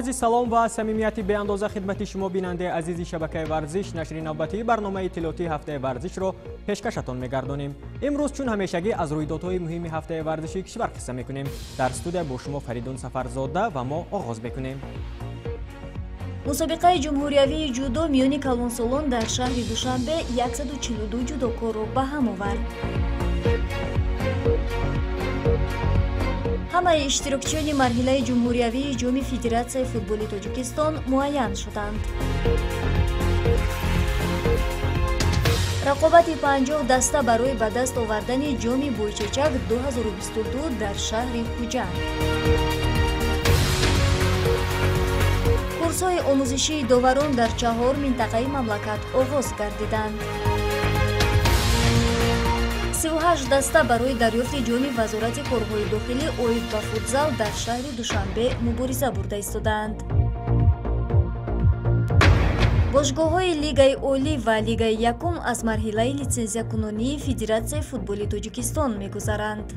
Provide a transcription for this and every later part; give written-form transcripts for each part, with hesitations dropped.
با سلام و صمیمیتی به اندازه خدمت شما بیننده عزیزی شبکه ورزش. نشر نوبتی برنامه اطلاعاتی هفته ورزش رو پیشکشتان می‌گردانیم. امروز چون همیشگی از رویدادهای مهم هفته ورزشی کشور قصه می‌کنیم. در استودیو با شما فریدون سفرزاده و ما آغاز می‌کنیم. مسابقه جمهوریوی جودو میانی کلانسولان در شهر دوشنبه 142 جودوکار رو به هم آورد. همه اشتراکچیان مرحله جمهوریوی جام فدراسیای فوتبال تاجیکستان معین شدند. رقابت 50 دسته برای به دست آوردن جام بویچچک 2022 در شهر خوجند. کورس‌های آموزشی داوران در 4 منطقه مملکت آغاز گردیدند. 38 دسته برای دریافت جام وزارت کارهای داخلی اوید به فوتزال در شهر دوشنبه مبارزه برده ایستادند. باشگاه‌های لیگای اولی و لیگای یکم از مرحله لیسانسیه کنونی فدراسیای فوتبال تاجیکستان می‌گذرند.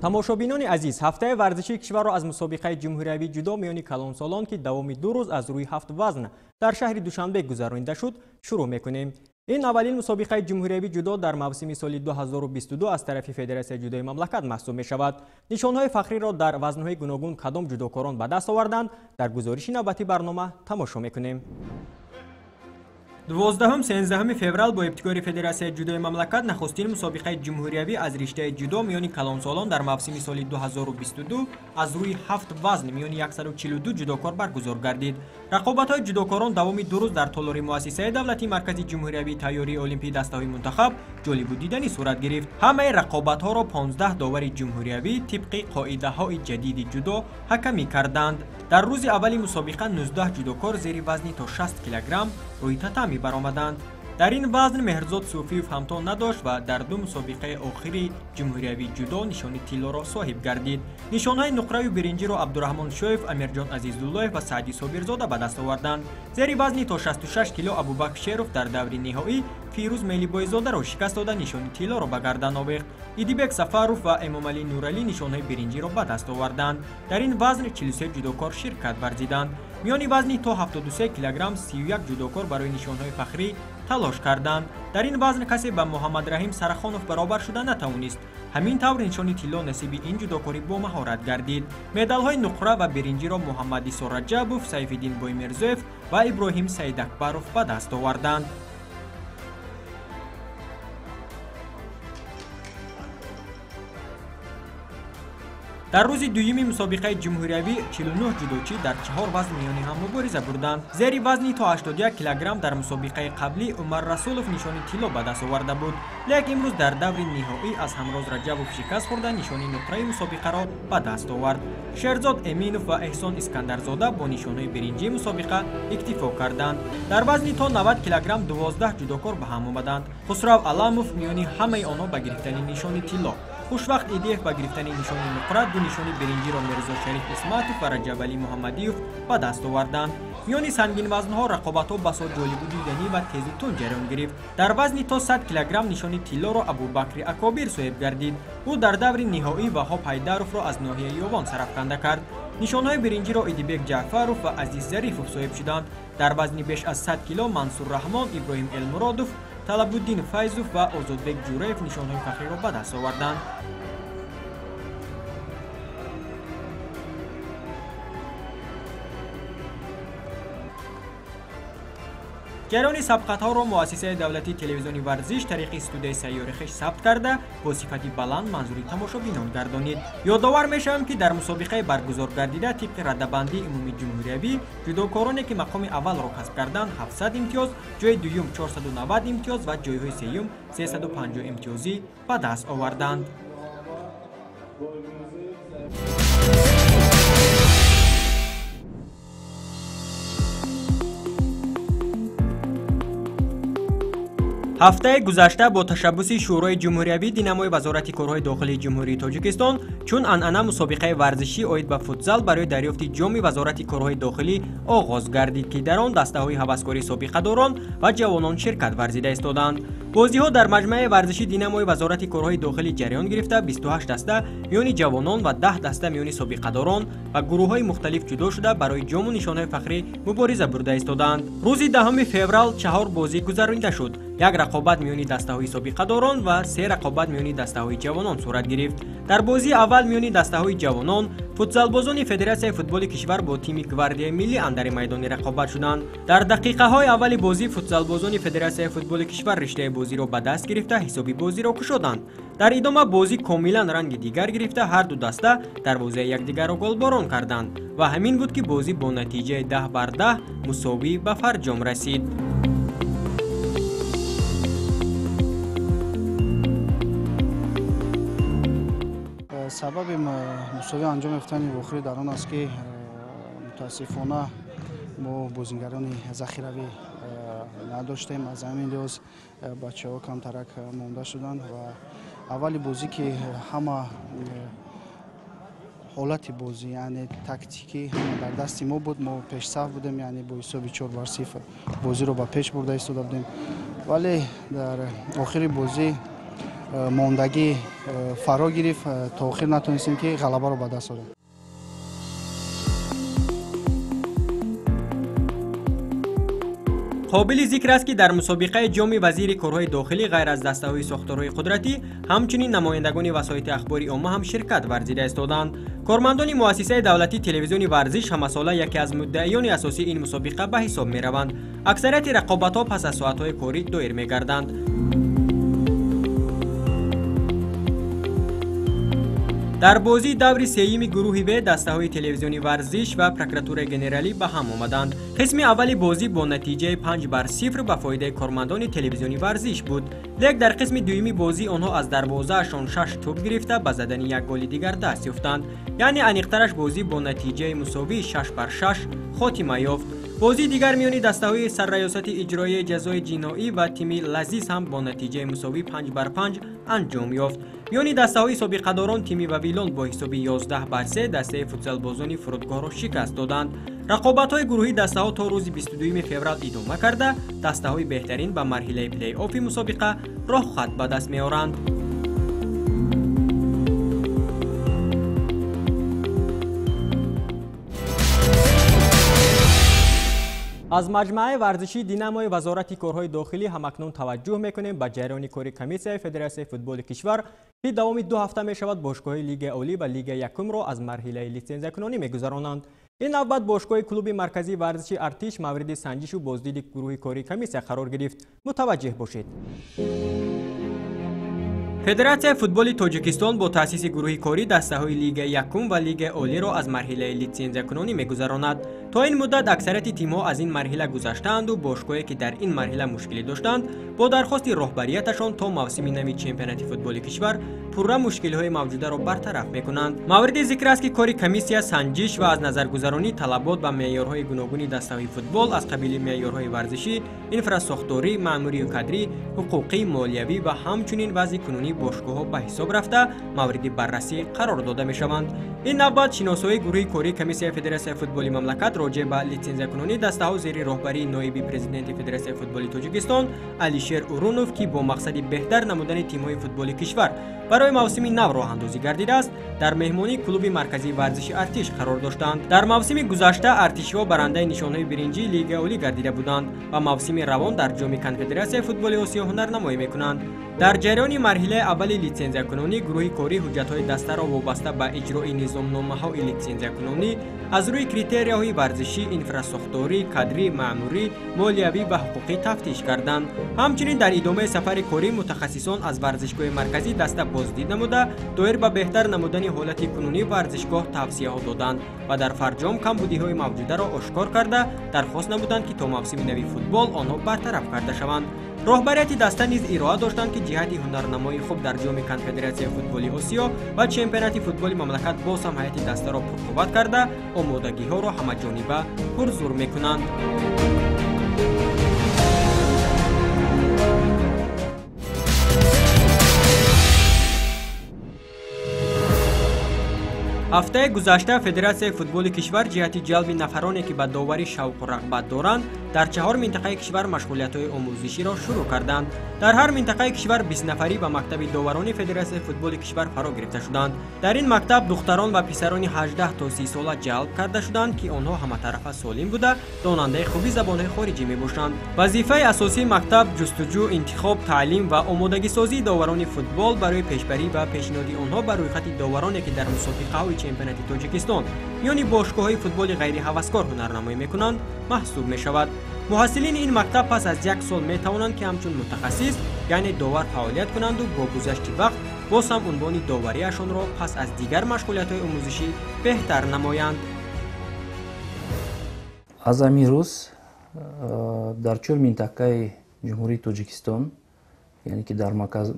تماشابینان عزیز، هفته ورزشی کشور را از مسابقه جمهوریوی جودو میانی کلانسولان که دوام 2 روز از روی 7 وزن در شهر دوشنبه گذرانده شد شروع میکنیم. این اولین مسابقه جمهوریوی جودو در موسم سال 2022 از طرف فدراسیون جودوی مملکت محسوب می شود. نشانهای فخری را در وزنهای گوناگون کدام جودوکاران به دست آوردند در گزارش نوبتی برنامه تماشا میکنیم. 12-13 فوریه با ابتکار فدراسیون جودوی مملکت نخستین مسابقه جمهوریوی از رشته جودو میانی کلانسولان در موسم سال 2022 از روی 7 وزن میانی 142 جودوکار برگزار گردید. رقابت‌های جودوکاران دوام 2 روز در تالار مؤسسه دولتی مرکزی جمهوریوی تیاری المپی دسته‌های منتخب جالب و دیدنی صورت گرفت. همه رقابت‌ها را 15 داور جمهوریوی طبق قاعده‌های جدید جودو حکمی کردند. در روز اول مسابقه 19 جودوکار زیر وزن تا 60 کیلوگرم روی تاتامی برآمدند. در این وزن مهرزاد صوفیوف همتان نداشت و در دو مسابقه آخری جمهوریوی جودو نشان طلا را صاحب گردید. نشانهای نقره و برنجی را عبدالرحمن شویف، امیرجان عزیزالله و سعدی صابرزاده به دست آوردند. زیر وزن تا 66 کیلو ابوبکر شیروف در دور نهایی فیروز میلیبایزاده را شکست داده نشان طلا را به گردن آویخت. ایدیبک سفاروف و امام علی نورعلی نشانهای برنجی را به دست آوردند. در این وزن 43 جودوکار شرکت ورزیدند. میانی وزن تا 73 کیلوگرم 31 جودوکار برای نشانهای فخری تلاش کردند. در این وزن کسی به محمد رحیم سرخانوف برابر شده نتوانست. همین طور نشان طلا نصیب این جودوکاری با مهارت گردید. مدال‌های نقره و برنجی را محمد ایسا رجبوف، سیف‌الدین بویمرزویف و ابراهیم سید اکبروف به دست آوردند. در روز دوم مسابقه جمهوریوی 49 جودوچی در 4 وزن میانی هم مبارزه بردند. زیر وزن تا 81 کیلوگرم در مسابقه قبلی عمر رسولوف نشان طلا به دست آورده بود، لیکن امروز در دور نهایی از همراز رجبوف شکست خورده نشان نقره مسابقه را به دست آورد. شیرزاد امینوف و احسان اسکندرزاده با نشانهای برنجی مسابقه اکتفا کردند. در وزن تا 90 کیلوگرم 12 جودوکار به هم آمدند. خسرو علاموف میانی همه آنها به گرفتن نشان طلا، خوشوقت ایدیف به گرفتن نشان نقره، دو نشان برنجی را میرزا شریف اسماتوف و رجب علی محمدیوف به دست آوردند. میان سنگین وزنها رقابت‌ها بسیار جالب و دیدنی و تیز و تند جریان گرفت. در وزن تا 100 کیلوگرم نشان طلا را ابوبکر اکابر صاحب گردید. او در دور نهایی وهاب حیدروف را از ناحیه یوان سرافکنده کرد. نشانهای برنجی را ایدیبک جعفروف و عزیز ظریفوف صاحب شدند. در وزن بیش از 100 کیلو منصور رحمان، ابراهیم المرادوف، طلبالدین فیضوف و آزادبک جوریف نشانهای فخری را به دست آوردند. جریان سبقت‌ها را مؤسسه دولتی تلویزیونی ورزش طریق استودیوی سیاره خویش ثبت کرده با صفت بلند منظوری تماشابینان گردانید. یادآور می‌شویم که در مسابقه برگزار گردیده طبق رده‌بندی عمومی جمهوریوی جودوکارانی که مقام اول را کسب کردند 700 امتیاز، جای دوم 490 امتیاز و جایهای سوم 350 امتیازی به دست آوردند. ҳафтаи гузашта бо ташаббуси шӯрои ҷумҳуриявӣ динамои вазорати корҳои дохилии ҷумҳурии тоҷикистон чун анъана мусобиқаи варзишӣ оид ба футзал барои дарёфти ҷоми вазорати корҳои дохилӣ оғоз гардид, ки дар он дастаҳои ҳаваскори собиқадорон ва ҷавонон ширкат варзида истоданд. бозиҳо дар маҷмӯаи варзиши динамои вазорати корҳои дохилӣ ҷараён гирифта 28 даста миёни ҷавонон ва 10 даста миёни собиқадорон ва гурӯҳҳои мухталиф ҷудо шуда барои ҷому нишонҳои фахрӣ мубориза бурда истоданд. рӯзи 10 феврал 4 бозӣ гузаронида шуд. як рақобат миёни дастаҳои собиқадорон ва 3 рақобат миёни дастаҳои ҷавонон сурат гирифт. дар бозии аввал миёни дастаҳои ҷавонон футзалбозони Федератсияи футболи кишвар бо тими гвардияи миллӣ андари майдони рақобат шуданд. дар дақиқаҳои аввали бозӣ футзалбозони Федератсияи футболи кишвар риштаи бозиро ба даст гирифта ҳисоби бозиро кушоданд. дар идома бозӣ комилан ранги дигар гирифта ҳар ду даста дарвозаи якдигарро голборон карданд ва ҳамин буд ки бозӣ бо натиҷаи 10-10 мусовӣ ба фарҷом расид. сабаби мусовӣ анҷом ёфтани вохӯрӣ дар он аст ки мутаассифона мо бозингарони захиравӣ надоштем. аз ҳамин лиҳоз бачаҳо камтарак монда шуданд ва аввали бозӣ ки ҳама ҳолати бозӣ яъне тактикӣ дар дасти мо буд. мо пешсаф будем, яъне бо ҳисоби 4-0 бозиро ба пеш бурда истода будем, вале дар охири бозӣ мондагӣ фаро гирифт, то охир натонистем ки ғалабаро ба даст орем. қобили зикр аст ки дар мусобиқаи ҷоми вазири корҳои дохилӣ ғайр аз дастаҳои сохторҳои қудратӣ ҳамчунин намояндагони васоити ахбори омма ҳам ширкат варзида истоданд. кормандони муассисаи давлатии телевизиони варзиш ҳамасола яке аз муддаиёни асосии ин мусобиқа ба ҳисоб мераванд. аксарияти рақобатҳо пас аз соатҳои корӣ доир мегарданд. дар бозии даври сеюми гурӯҳи В дастаҳои телевизиони варзиш ва прокуратураи генералӣ ба ҳам омаданд. қисми аввали бозӣ бо натиҷаи 5-0 ба фоидаи кормандони телевизиони варзиш буд. лек дар қисми дуюми бозӣ онҳо аз дарвозаашон 6 тӯб гирифта ба задани як голи дигар даст ёфтанд. яъне аниқтараш бозӣ бо натиҷаи мусовии 6-6 хотима ёфт. бозии дигар миёни дастаҳои сарраёсати иҷроии ҷазои ҷиноӣ ва тими лазиз ҳам бо натиҷаи мусовии 5-5 анҷом ёфт. миёни дастаҳои собиқадорон тими вавилон бо ҳисоби 11-3 дастаи футзалбозони фурудгоҳро шикаст доданд. рақобатҳои гурӯҳи дастаҳо то рӯзи 22 феврал идома карда, дастаҳои беҳтарин ба марҳилаи плей-оффи мусобиқа роҳхат ба даст меоранд. аз маҷмӯаи варзишии динамои вазорати корҳои дохилӣ ҳамакнун таваҷҷӯҳ мекунем ба ҷараёни кори комиссияи Федератсияи футболи кишвар, ки давоми 2 ҳафта мешавад бошгоҳи лигаи олӣ ва лигаи якумро аз марҳилаи литсензиякунонӣ мегузаронанд. ин навбат бошгоҳи клуби марказии варзиши артиш мавриди санҷишу боздиди гурӯҳи кори комиссия қарор гирифт. мутаваҷҷеҳ бошед. Федератсияи футболи Тоҷикистон бо таъсиси гурӯҳи корӣ дастаҳои лигаи якум ва лигаи олиро аз марҳилаи литсензиякунонӣ мегузаронад. то ин муддат аксарияти тимҳо аз ин марҳила гузаштаанду бошгоҳе ки дар ин марҳила мушкилӣ доштанд бо дархости роҳбарияташон то мавсими нави чемпионати футболи кишвар пурра мушкилиҳои мавҷударо бартараф мекунанд. мавриди зикр аст ки кори комиссия санҷиш ва аз назаргузаронии талабот ба меъёрҳои гуногуни дастаҳои футбол аз қабили меъёрҳои варзишӣ, инфрасохторӣ, маъмурию кадрӣ, ҳуқуқӣ, молиявӣ ва ҳамчунин вазъи кунунӣ бошгоҳҳо ба ҳисоб рафта мавриди баррасӣ қарор дода мешаванд. ин навбат шиносоии гурӯҳи кории комиссияи Федератсияи футболи мамлакат роҷеъ ба литсензиякунонии дастаҳо зери роҳбарии ноиби президенти Федератсияи футболи Тоҷикистон Алишер Урунов, ки бо мақсади беҳтар намудани тимҳои футболи кишвар барои мавсими нав роҳандозӣ гардидааст, дар меҳмонии клуби марказии варзиши артиш қарор доштанд. дар мавсими гузашта артишҳо барандаи нишонҳои биринҷии лигаи олӣ гардида буданд ва мавсими равон дар ҷоми конфедератсияи футболи осиё ҳунарнамоӣ мекунанд. дар ҷараёни марҳилаи аввали литсензиякунонӣ гурӯҳи корӣ ҳуҷҷатҳои дастаро вобаста ба иҷрои низомномаҳои литсензиякунонӣ аз рӯи критерияҳои варзишӣ, инфрасохторӣ, кадрӣ, маъмурӣ, молиявӣ ва ҳуқуқӣ тафтиш карданд. ҳамчунин дар идомаи сафари корӣ мутахассисон аз варзишгоҳи марказӣ даста боздид намуда доир ба беҳтар намудани ҳолати кунунии варзишгоҳ тавсияҳо доданд ва дар фарҷом камбудиҳои мавҷударо ошкор карда дархост намуданд ки то мавсими нави футбол онҳо бартараф карда шаванд. роҳбарияти даста низ ироа доштанд ки ҷиҳати ҳунарнамоии хуб дар ҷоми конфедератсияи футболи осиё ва чемпионати футболи мамлакат боз ҳам ҳайати дастаро пурқувват карда омодагиҳоро ҳамаҷониба пурзур мекунанд. ҳафтаи гузашта федератсияи футболи кишвар ҷиҳати ҷалби нафароне ки ба доварӣ шавқу рағбат доранд дар 4 минтақаи кишвар машғулиятҳои омӯзиширо шурӯъ карданд. дар ҳар минтақаи кишвар 20 нафарӣ ба мактаби доварони федератсияи футболи кишвар фаро гирифта шуданд. дар ин мактаб духтарон ва писарони 18 то 30 сола ҷалб карда шуданд ки онҳо ҳаматарафа солим буда донандаи хуби забонҳои хориҷӣ мебошанд. вазифаи асосии мактаб ҷустуҷӯ, интихоб, таълим ва омодагисозии доварони футбол барои пешбарӣ ва пешниҳоди онҳо ба рӯйхати довароне ки дар мусобиқаҳои чемпионати тоҷикистон миёни бошгоҳҳои футболи ғайриҳаваскор ҳунарнамоӣ мекунанд маҳсуб мешавад. муҳассилини ин мактаб пас аз 1 сол метавонанд ки ҳамчун мутахассис яъне довар фаъолият кунанду бо гузашти вақт боз ҳам унвони довариашонро пас аз дигар машғулиятҳои омӯзишӣ беҳтар намоянд. аз ҳамин рӯз дар 4 минтақаи ҷумҳурии тоҷикистон яъне ки дар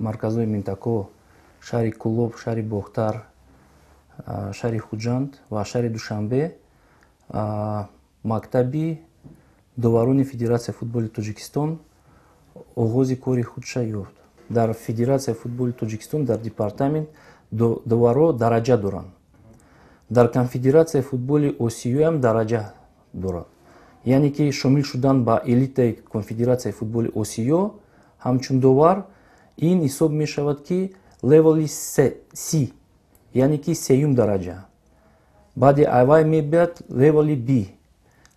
марказҳои минтақаҳо шаҳри кӯлоб, шаҳри бохтар, шаҳри хуҷанд ва шаҳри душанбе мактаби доварони федератсияи футболи тоҷикистон оғози кори худша ёфт. дар федератсияи футболи тоҷикистон дар департамент доваро дараҷа доранд. дар конфедератсияи футболи осиё ҳам дараҷа дорад. яъне ки шомил шудан ба элитаи конфедератсияи футболи осиё ҳамчун довар ин ҳисоб мешавад ки левели си яъне ки сеюм дараҷа. баъди авай мебиад левели би.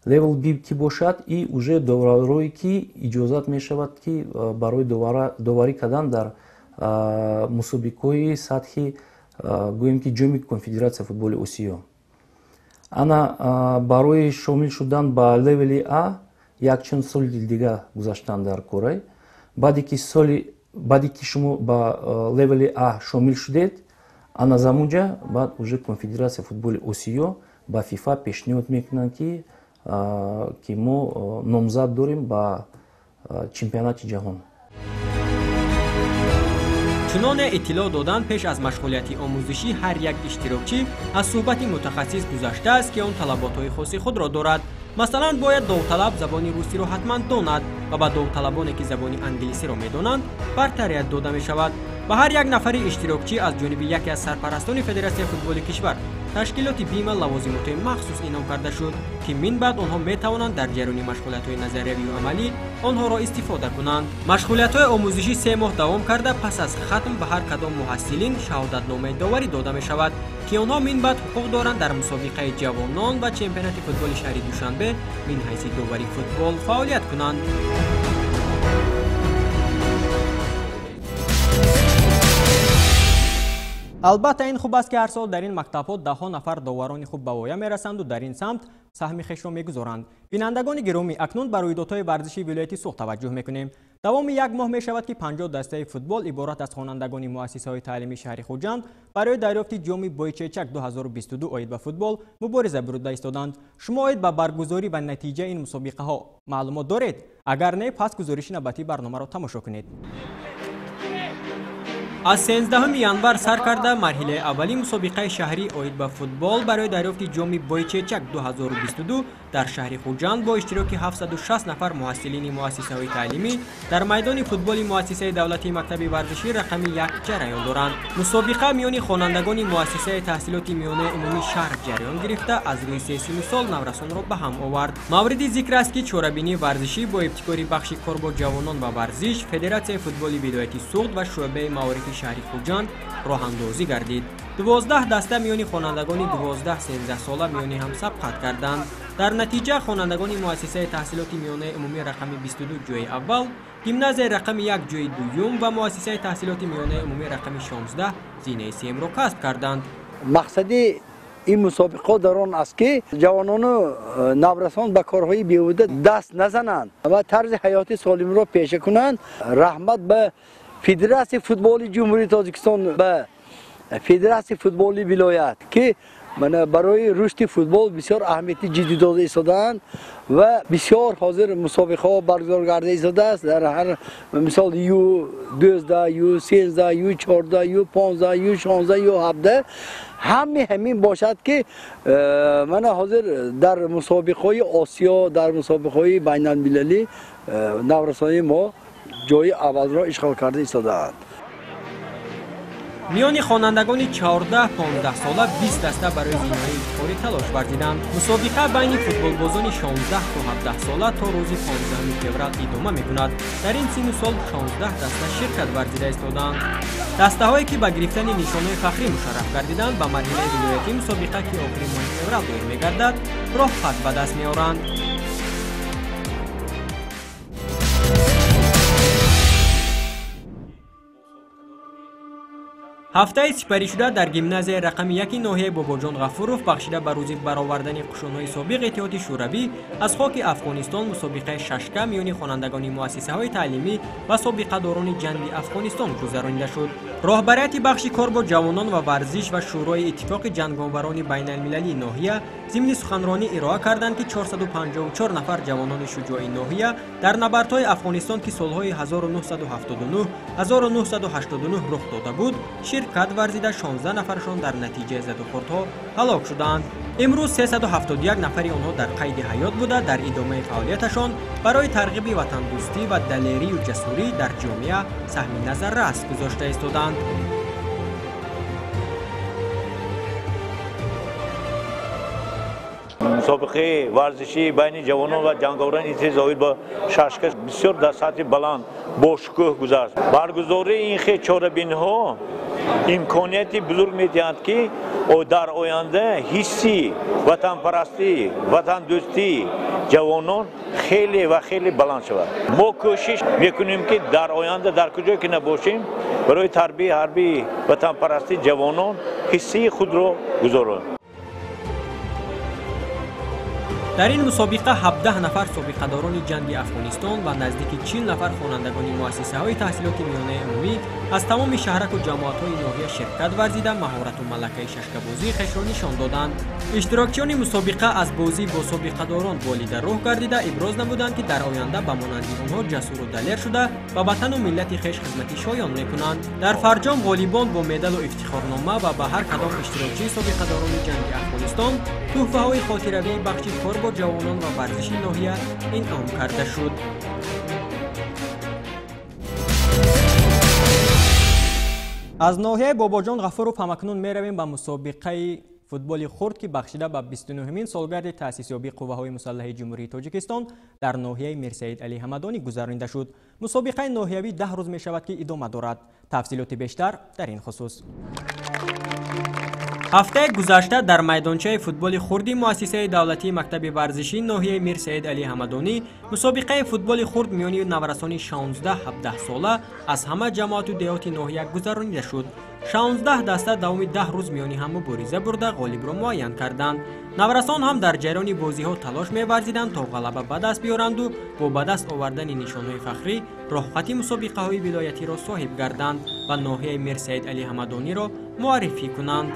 левел би ки бошад и уже доварое ки иҷозат мешавад ки барои доварӣ кардан дар мусобиқаҳои сатҳи гӯем ки ҷоми конфедератсияи футболи осиё. ана барои шомил шудан ба левели а якчанд соли дига гузаштан дар корай. баъде ки шумо ба левели а шомил шудед, ана замунҷа баъд уже конфедератсияи футболи осиё ба фифа пешниҳод мекунанд ки мо номзад дорем ба чемпионати ҷаҳон. чуноне иттилоъ доданд, пеш аз машғулияти омӯзишӣ ҳар як иштирокчӣ аз суҳбати мутахассис гузаштааст ки он талаботҳои хоси худро дорад. масалан бояд довталаб забони русиро ҳатман донад ва ба довталабоне ки забони англисиро медонанд бартарият дода мешавад. ба ҳар як нафари иштирокчӣ аз ҷониби яке аз сарпарастони федератсияи футболи кишвар ташкилоти бима лавозимоти махсус инъом карда шуд ки минбаъд онҳо метавонанд дар ҷараёни машғулиятҳои назариявию амалӣ онҳоро истифода кунанд. машғулиятҳои омӯзишӣ 3 моҳ давом карда пас аз хатм ба ҳар кадом муҳассилин шаҳодатномаи доварӣ дода мешавад ки онҳо минбаъд ҳуқуқ доранд дар мусобиқаи ҷавонон ва чемпионати футболи шаҳри душанбе мин ҳайси довари футбол фаъолият кунанд. албатта ин хуб аст ки ҳар сол дар ин мактабҳо даҳҳо нафар доварони хуб ба воя мерасанду дар ин самт саҳми хешро мегузоранд. бинандагони гиромӣ, акнун ба рӯйдодҳои варзиши вилояти Суғд таваҷҷӯҳ мекунем. давоми 1 моҳ мешавад ки 50 дастаи футбол иборат аз хонандагони муассисаҳои таълимии шаҳри Хуҷанд барои дарёфти ҷоми Бойчечак 2022 оид ба футбол мубориза бурда истоданд. шумо оид ба баргузорӣ ва натиҷаи ин мусобиқаҳо маълумот доред? агар не, пас гузориши навбатии барномаро тамошо кунед. аз 13 январ сар карда марҳилаи аввалии мусобиқаи шаҳрӣ оид ба футбол барои дарёфти ҷоми Бойчечак 2022 дар шаҳри Хуҷанд бо иштироки 760 нафар муҳассилини муассисаҳои таълимӣ дар майдони футболи муассисаи давлатии мактаби варзишӣ рақами 1 ҷараён доранд. мусобиқа миёни хонандагони муассисаи таҳсилоти миёнаи умумии шаҳр ҷараён гирифта аз рӯи 3 сол наврасонро ба ҳам овард. мавриди зикр аст ки чорабинии варзишӣ бо ибтикори бахши кор бо ҷавонон ва варзиш, Федератсияи футболи видояти Суғд ва шуъбаи маорифи шаҳри Хуҷанд роҳандозӣ гардид. 12 даста миёни хонандагони 12-13 сола миёни ҳам сабқат карданд. дар натиҷа хонандагони муассисаи таҳсилоти миёнаи умумӣ рақами 22 ҷойи аввал, гимназияи рақами 1 ҷойи дуюм ва муассисаи таҳсилоти миёнаи умумӣ рақами 16 зинаи сеюмро касб карданд. мақсади ин мусобиқаҳо дар он аст ки ҷавонону наврасон ба корҳои беҳуда даст назананд ва тарзи ҳаёти солимро пеша кунанд. раҳмат ба Федератсияи футболи ҷумҳурии Тоҷикистон, ба Федератсияи футболи вилоят ки барои рушди футбол бисёр аҳамияти ҷиддӣ дода истодаанд ва бисёр ҳозир мусобиқаҳо баргузор карда истодааст. дар ҳар мисол U12, U13, U14, U15, U16, U17 ҳамин бошад ки мана ҳозир дар мусобиқаҳои Осиё, дар мусобиқаҳои байналмилалӣ наврасони мо ҷои аввалро ишғол карда истодаанд. میانی خوانندگان 14-15 ساله 20 دسته برای زینه‌های افتخاری تلاش ورزیدند. مسابقه بین فوتبالبازان 16 تا 17 ساله تا روز 15 فوریه ادامه می‌کند. در این سن و سال 16 دسته شرکت ورزیده ایستادند. دسته‌هایی که به گرفتن نشان‌های فخری مشرف گردیدند به مرحله ولایتی مسابقه که آخرین ماه فوریه دایر می‌گردد راه خط به دست می‌آورند. هفته سپری شده در گیمنازیای رقم 1 ناحیه باباجان غفوروف بخشیده به روز برآوردن قشون‌های سابق اتحاد شوروی از خاک افغانستان مسابقه ششکه میان خوانندگان مؤسسه‌های تعلیمی و سابقه‌داران جنگی افغانستان گذرانیده شد. راهبریت بخش کار با جوانان و ورزش و شورای اتفاق جنگاوران بین المللی ناحیه ضمن سخنرانی ارائه کردند که 454 نفر جوانان شجاع ناحیه در نبردهای افغانستان که سالهای 1979 1989 رخ داده بود شرکت ورزیده 16 نفرشان در نتیجه زدوخوردها هلاک شدند. امروز 371 نفری آنها در قید حیات بوده در ادامه فعالیتشان برای ترغیب وطن دوستی و دلیری و جسوری در جامعه سهم نظر رأس گذاشته ایستادند. مسابقه ورزشی بین جوانان و جنگاوران اتحاد با ششکه بسیار در سطح بلند با شکوه گذشت. برگزاری این خیلی چاره‌بین‌ها امکانیتی بزرگ می‌دهند که در آینده حسی وطن پرستی وطن دوستی جوانان خیلی و خیلی بلند شود. ما کوشش میکنیم که در آینده در کجا که نباشیم برای تربیت حربی وطن پرستی جوانان حسی خود را گذارند. در این مسابقه 17 نفر سابقه‌داران جنگی افغانستان و نزدیک 40 نفر خوانندگان مؤسسه‌های تحصیلات میانه عمومی از تمام شهرک و جماعت‌های ناحیه شرکت ورزیده مهارت و ملکه ششکه‌بازی خویش را نشان دادند. اشتراکچیان مسابقه از بازی با سابقه‌داران والیده راه گردیده ابراز نمودند که در آینده به مانند آنها جسور و دلیر شده و وطن و ملت خویش خدمتی شایان می‌کنند. در فرجام غالیبان با مدال و افتخارنامه و به هر کدام اشتراکچی سابقه‌داران جنگی افغانستان تحفه‌های خاطروی بخش کار با جوانان و ورزش ناحیه انعام کرده شد. از ناحیه باباجان غفوروف همکنون میرویم به مسابقه فوتبال خرد که بخشیده به 29مین سالگرد تأسیس یابی قوه‌های مسلح جمهوری تاجیکستان در ناحیه میرسید علی حمدانی گذرانیده شد. مسابقه ناحیوی 10 روز می شود که ادامه دارد. تفصیلات بیشتر در این خصوص. هفته گذشته در میدانچه فوتبال خردی مؤسسه دولتی مکتب ورزشی ناحیه میر سید علی حمدانی مسابقه فوتبال خرد میان نورسان 16-17 ساله از همه جماعت و دهات ناحیه گذرانیده شد. 16 دسته دوام 10 روز میانی هم مبارزه برده غالب را معین کردند. نورسان هم در جریان بازی ها تلاش می‌ورزیدند تا غلبه به دست بیارند و با به دست آوردن نشانهای فخری راهخط مسابقه های ولایتی را صاحب گردند و ناحیه میر سید علی حمدانی را معرفی کنند.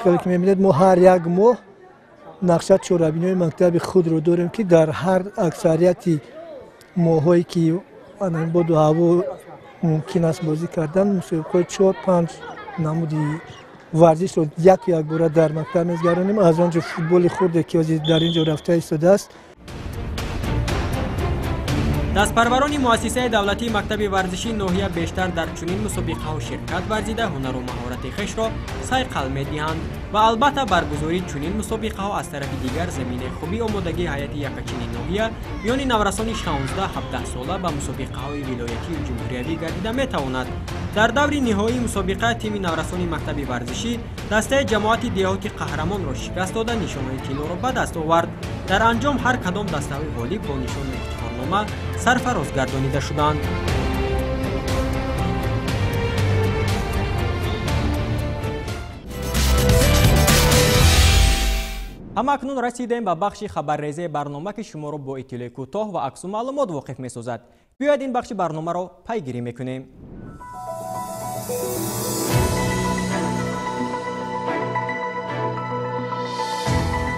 که می‌بینید ما هر یک ماه نقشه چهاربینی مکتب خود رو داریم که در هر اکثریتی ماهایی که با دو هوا ممکن است بازی کردن مسابقه 4-5 نمودی ورزش رو یک بار در مکتب می‌گذرانیم. از آنجا فوتبال خرد که در اینجا رفته ایستاده است. دستپروران مؤسسه دولتی مکتب ورزشی ناحیه بیشتر در چنین مسابقه‌ها شرکت ورزیده هنر و مهارت خویش را صیقل می‌دهند و البته برگزاری چنین مسابقه‌ها از طرف دیگر زمینه خوبی آمادگی هیئت یکچین ناحیه میان نورسان 16-17 ساله به مسابقه‌های ولایتی و جمهوریوی گردیده می‌تواند. در دور نهایی مسابقه تیم نورسان مکتب ورزشی دسته جماعت دهاتی قهرمان را شکست داده نشانهای طلا را به دست آورد. در انجام هر کدام دسته‌های غالب با نشان افتخارنامه سرفراز گردانیده شدند. همکنون رسیدیم به بخش خبرریزی برنامه که شما را با اطلاع کوتاه و عکس و معلومات واقف می‌سازد. بیاید این بخش برنامه را پیگیری می‌کنیم.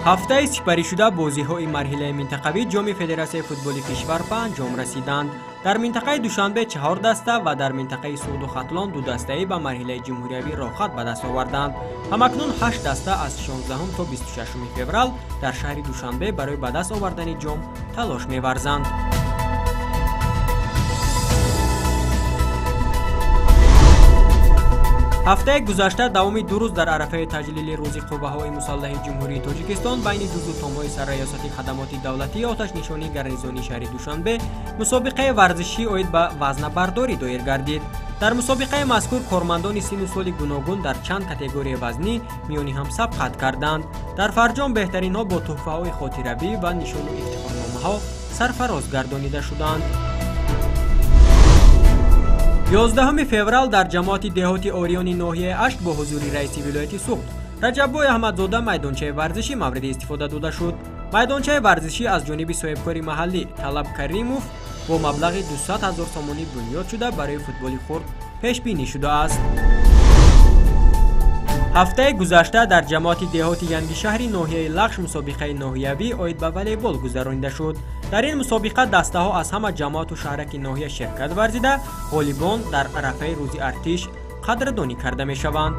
هفته سپری شده بازی‌های مرحله منطقوی جام فدراسیون فوتبال کشور به انجام رسیدند. در منطقه دوشنبه 4 دسته و در منطقه سعود و ختلان 2 دسته‌ای به مرحله جمهوریوی راهخط به دست آوردند. همکنون 8 دسته از 16 تا 26 فوریه در شهر دوشنبه برای به دست آوردن جام تلاش می‌ورزند. ҳафтаи гузашта давоми 2 рӯз дар арафаи таҷлили рӯзи қувваҳои мусаллаҳи ҷумҳурии тоҷикистон байни ду зудтомҳои сарраёсати хадамоти давлатии оташнишонии гарнизонии шаҳри душанбе мусобиқаи варзишӣ оид ба вазнабардорӣ доир гардид. дар мусобиқаи мазкур кормандони синну соли гуногун дар чанд категорияи вазнӣ миёни ҳамсаб қад карданд. дар фарҷом беҳтаринҳо бо тӯҳфаҳои хотиравӣ ва нишону ифтихорномаҳо сарфароз гардонида шуданд. 11 феврал дар ҷамоати деҳоти ориони ноҳияи Ашт бо ҳузури раиси вилояти Суғд Раҷаббой Аҳмадзода майдончаи варзишӣ мавриди истифода дода шуд. майдончаи варзишӣ аз ҷониби соҳибкори маҳаллӣ Талаб Каримов бо маблағи 200 000 сомонӣ бунёд шуда барои футболи хурд пешбинӣ шудааст. ҳафтаи гузашта дар ҷамоати деҳоти Янгишаҳри ноҳияи Лағш мусобиқаи ноҳиявӣ оид ба волейбол гузаронида шуд. дар ин мусобиқа дастаҳо аз ҳама ҷамоату шаҳраки ноҳия ширкат варзида ғолибон дар арафаи рӯзи артиш қадрдонӣ карда мешаванд.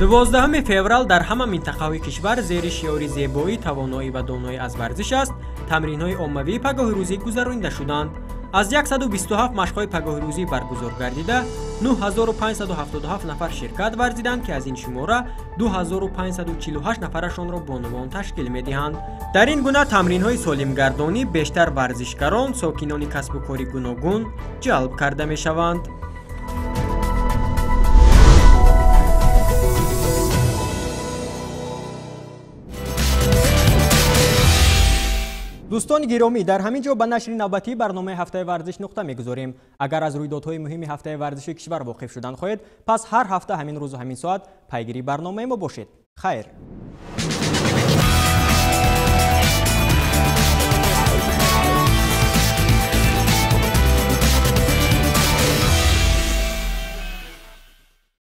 12 феврал дар ҳама минтақаҳои кишвар зери шиёри зебоӣ, тавоноӣ ва доноӣ аз варзиш аст тамринҳои оммавии пагоҳи рӯзӣ гузаронида шуданд. аз 127 машқҳои пагоҳи рӯзӣ баргузор гардида 9577 нафар ширкат варзиданд ки аз ин шумора 2548 нафарашонро бонувон ташкил медиҳанд. дар ин гуна тамринҳои солимгардонӣ бештар варзишгарон, сокинони касбу кори гуногун ҷалб карда мешаванд. дӯстони гиромӣ, дар ҳамин ҷо ба нашри навбатии барномаи ҳафтаи варзиш нуқта мегузорем. агар аз рӯйдодҳои муҳими ҳафтаи варзиши кишвар воқиф шудан хоҳед, пас ҳар ҳафта ҳамин рӯзу ҳамин соат пайгири барномаи мо бошед. хайр.